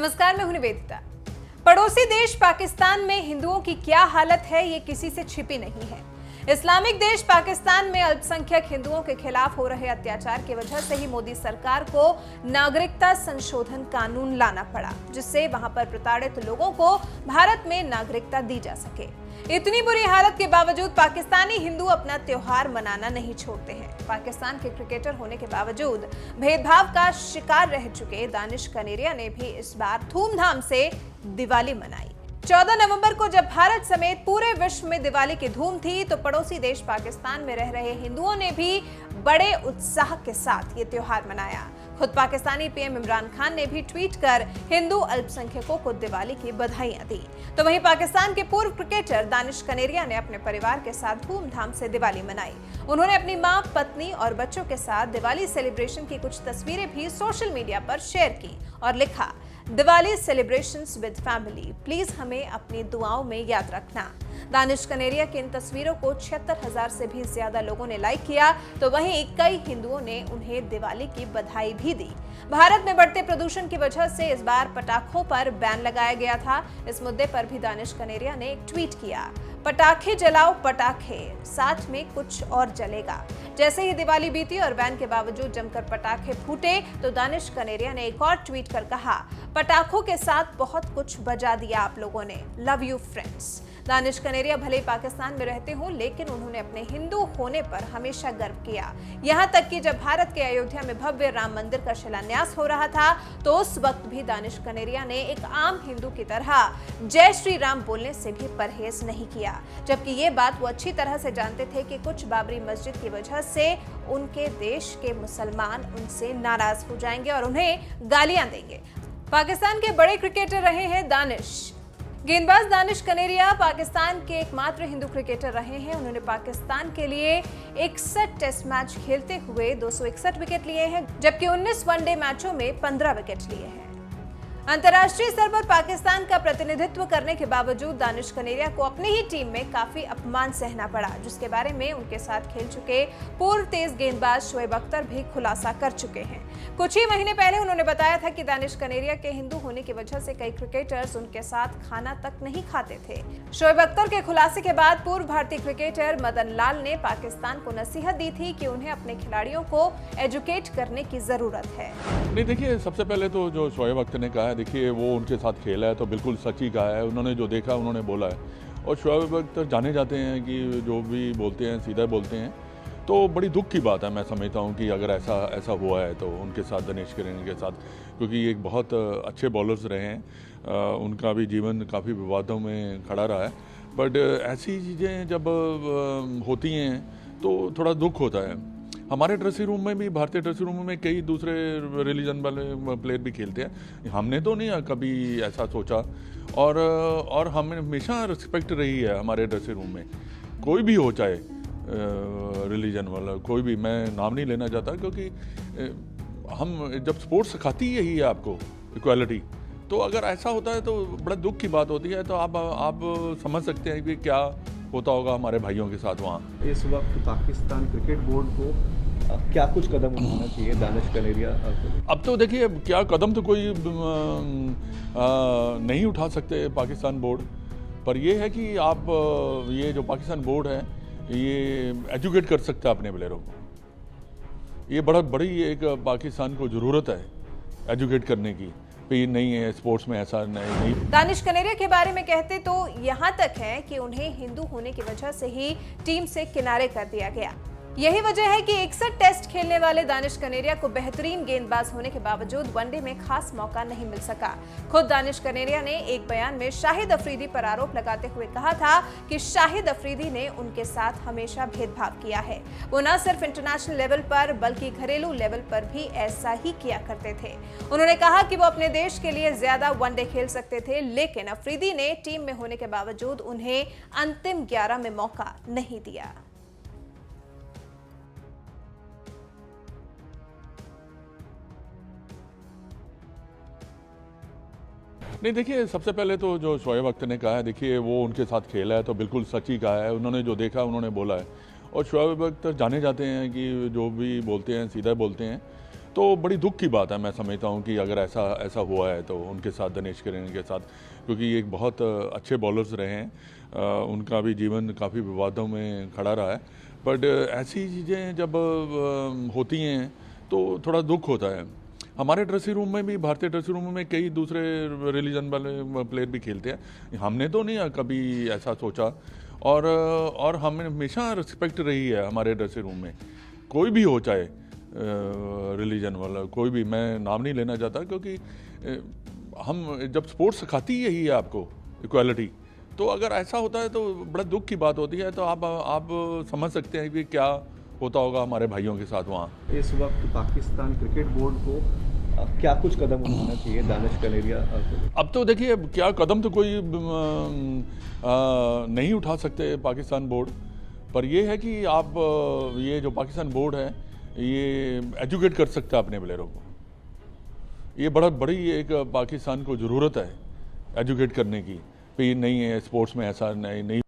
नमस्कार, मैं हूं निवेदिता। पड़ोसी देश पाकिस्तान में हिंदुओं की क्या हालत है, ये किसी से छिपी नहीं है। इस्लामिक देश पाकिस्तान में अल्पसंख्यक हिंदुओं के खिलाफ हो रहे अत्याचार की वजह से ही मोदी सरकार को नागरिकता संशोधन कानून लाना पड़ा, जिससे वहां पर प्रताड़ित लोगों को भारत में नागरिकता दी जा सके। इतनी बुरी हालत के बावजूद पाकिस्तानी हिंदू अपना त्योहार मनाना नहीं छोड़ते हैं। पाकिस्तान के क्रिकेटर होने के बावजूद भेदभाव का शिकार रह चुके दानिश कनेरिया ने भी इस बार धूमधाम से दिवाली मनाई। 14 नवंबर को जब भारत समेत पूरे विश्व में दिवाली की धूम थी, तो पड़ोसी देश पाकिस्तान में रह रहे हिंदुओं ने भी बड़े उत्साह के साथ ये त्योहार मनाया। खुद पाकिस्तानी पीएम इमरान खान ने भी ट्वीट कर हिंदू अल्पसंख्यकों को दिवाली की बधाइयां दी। तो वहीं पाकिस्तान के पूर्व क्रिकेटर दानिश कनेरिया ने अपने परिवार के साथ धूमधाम से दिवाली मनाई। उन्होंने अपनी मां, पत्नी और बच्चों के साथ दिवाली सेलिब्रेशन की कुछ तस्वीरें भी सोशल मीडिया पर शेयर की और लिखा, Diwali celebrations with family, please हमें अपनी दुआओं में याद रखना। दानिश कनेरिया की इन तस्वीरों को 76,000 से भी ज्यादा लोगों ने लाइक किया, तो वहीं कई हिंदुओं ने उन्हें दिवाली की बधाई भी दी। भारत में बढ़ते प्रदूषण की वजह से इस बार पटाखों पर बैन लगाया गया था। इस मुद्दे पर भी दानिश कनेरिया ने एक ट्वीट किया, पटाखे जलाओ पटाखे, साथ में कुछ और जलेगा। जैसे ही दिवाली बीती और बैन के बावजूद जमकर पटाखे फूटे, तो दानिश कनेरिया ने एक और ट्वीट कर कहा, पटाखों के साथ बहुत कुछ बजा दिया आप लोगों ने, love you friends. Danish Kaneria भले ही पाकिस्तान में रहते हों, लेकिन उन्होंने अपने हिंदू होने पर हमेशा गर्व किया। यहां तक कि जब भारत के अयोध्या में भव्य राम मंदिर का शिलान्यास हो रहा था, तो उस वक्त भी दानिश कनेरिया ने एक आम हिंदू की तरह जय श्री राम बोलने से भी परहेज नहीं किया, जबकि ये बात वो अच्छी तरह से जानते थे कि कुछ बाबरी मस्जिद की वजह से उनके देश के मुसलमान उनसे नाराज हो जाएंगे और उन्हें गालियां देंगे। पाकिस्तान के बड़े क्रिकेटर रहे हैं दानिश। गेंदबाज दानिश कनेरिया पाकिस्तान के एकमात्र हिंदू क्रिकेटर रहे हैं। उन्होंने पाकिस्तान के लिए 61 टेस्ट मैच खेलते हुए 261 विकेट लिए हैं, जबकि 19 वनडे मैचों में 15 विकेट लिए हैं। अंतर्राष्ट्रीय स्तर पर पाकिस्तान का प्रतिनिधित्व करने के बावजूद दानिश कनेरिया को अपनी ही टीम में काफी अपमान सहना पड़ा, जिसके बारे में उनके साथ खेल चुके पूर्व तेज गेंदबाज शोएब अख्तर भी खुलासा कर चुके हैं। कुछ ही महीने पहले उन्होंने बताया था कि दानिश कनेरिया के हिंदू होने की वजह से कई क्रिकेटर्स उनके साथ खाना तक नहीं खाते थे। शोएब अख्तर के खुलासे के बाद पूर्व भारतीय क्रिकेटर मदन लाल ने पाकिस्तान को नसीहत दी थी कि उन्हें अपने खिलाड़ियों को एजुकेट करने की जरूरत है। नहीं, देखिए, सबसे पहले तो जो शोएब अख्तर ने कहा है, देखिए वो उनके साथ खेला है तो बिल्कुल सच ही कहा है। उन्होंने जो देखा उन्होंने बोला है, और शोएब अख्तर जाने जाते हैं कि जो भी बोलते हैं सीधा बोलते हैं। तो बड़ी दुख की बात है, मैं समझता हूँ कि अगर ऐसा हुआ है तो उनके साथ, दानिश कनेरिया के साथ, क्योंकि एक बहुत अच्छे बॉलर्स रहे हैं। उनका भी जीवन काफ़ी विवादों में खड़ा रहा है, बट ऐसी चीज़ें जब होती हैं तो थोड़ा दुख होता है। हमारे ड्रेसिंग रूम में भी, भारतीय ड्रेसिंग रूम में कई दूसरे रिलीजन वाले प्लेयर भी खेलते हैं। हमने तो नहीं कभी ऐसा सोचा, और हमें हमेशा रिस्पेक्ट रही है हमारे ड्रेसिंग रूम में, कोई भी हो, चाहे रिलीजन वाला कोई भी। मैं नाम नहीं लेना चाहता, क्योंकि हम जब स्पोर्ट्स सिखाती ही यही है आपको, इक्वालिटी, तो अगर ऐसा होता है तो बड़ा दुख की बात होती है। तो आप समझ सकते हैं कि क्या होता होगा हमारे भाइयों के साथ वहाँ। इस वक्त पाकिस्तान क्रिकेट बोर्ड को क्या कुछ कदम उठाना चाहिए दानिश कनेरिया? अब तो देखिए, क्या कदम तो कोई नहीं उठा सकते पाकिस्तान बोर्ड, पर यह है कि आप ये जो पाकिस्तान बोर्ड है, ये एजुकेट कर सकता है अपने प्लेयरों को। ये बड़ी एक पाकिस्तान को ज़रूरत है एजुकेट करने की, नहीं है स्पोर्ट्स में ऐसा नहीं। दानिश कनेरिया के बारे में कहते तो यहाँ तक है कि उन्हें हिंदू होने की वजह से ही टीम से किनारे कर दिया गया। यही वजह है कि 61 टेस्ट खेलने वाले दानिश कनेरिया को बेहतरीन गेंदबाज होने के बावजूद वनडे में खास मौका नहीं मिल सका। खुद दानिश कनेरिया ने एक बयान में शाहिद अफरीदी पर आरोप लगाते हुए कहा था कि शाहिद अफरीदी ने उनके साथ हमेशा भेदभाव किया है। वो न सिर्फ इंटरनेशनल लेवल पर बल्कि घरेलू लेवल पर भी ऐसा ही किया करते थे। उन्होंने कहा कि वो अपने देश के लिए ज्यादा वनडे खेल सकते थे, लेकिन अफरीदी ने टीम में होने के बावजूद उन्हें अंतिम 11 में मौका नहीं दिया। नहीं, देखिए, सबसे पहले तो जो शोएब अख्तर ने कहा है, देखिए वो उनके साथ खेला है तो बिल्कुल सच ही कहा है। उन्होंने जो देखा उन्होंने बोला है, और शोएब अख्तर जाने जाते हैं कि जो भी बोलते हैं सीधा बोलते हैं। तो बड़ी दुख की बात है, मैं समझता हूँ कि अगर ऐसा हुआ है तो उनके साथ, दिनेश कार्तिक के साथ, क्योंकि ये एक बहुत अच्छे बॉलर्स रहे हैं, उनका भी जीवन काफ़ी विवादों में खड़ा रहा है। बट ऐसी चीज़ें जब होती हैं तो थोड़ा दुख होता है। हमारे ड्रेसिंग रूम में भी, भारतीय ड्रेसिंग रूम में कई दूसरे रिलीजन वाले प्लेयर भी खेलते हैं। हमने तो नहीं कभी ऐसा सोचा, और हमें हमेशा रिस्पेक्ट रही है हमारे ड्रेसिंग रूम में, कोई भी हो, चाहे रिलीजन वाला कोई भी। मैं नाम नहीं लेना चाहता, क्योंकि हम जब स्पोर्ट्स सिखाती ही यही है आपको, इक्वालिटी, तो अगर ऐसा होता है तो बड़ा दुख की बात होती है। तो आप समझ सकते हैं कि क्या होता होगा हमारे भाइयों के साथ वहाँ। इस वक्त पाकिस्तान क्रिकेट बोर्ड को क्या कुछ कदम उठाना चाहिए दानिश कनेरिया को? अब तो देखिए, क्या कदम तो कोई नहीं उठा सकते पाकिस्तान बोर्ड, पर यह है कि आप ये जो पाकिस्तान बोर्ड है ये एजुकेट कर सकता है अपने प्लेयरों को। ये बड़ी एक पाकिस्तान को ज़रूरत है एजुकेट करने की, भी नहीं है स्पोर्ट्स में ऐसा नहीं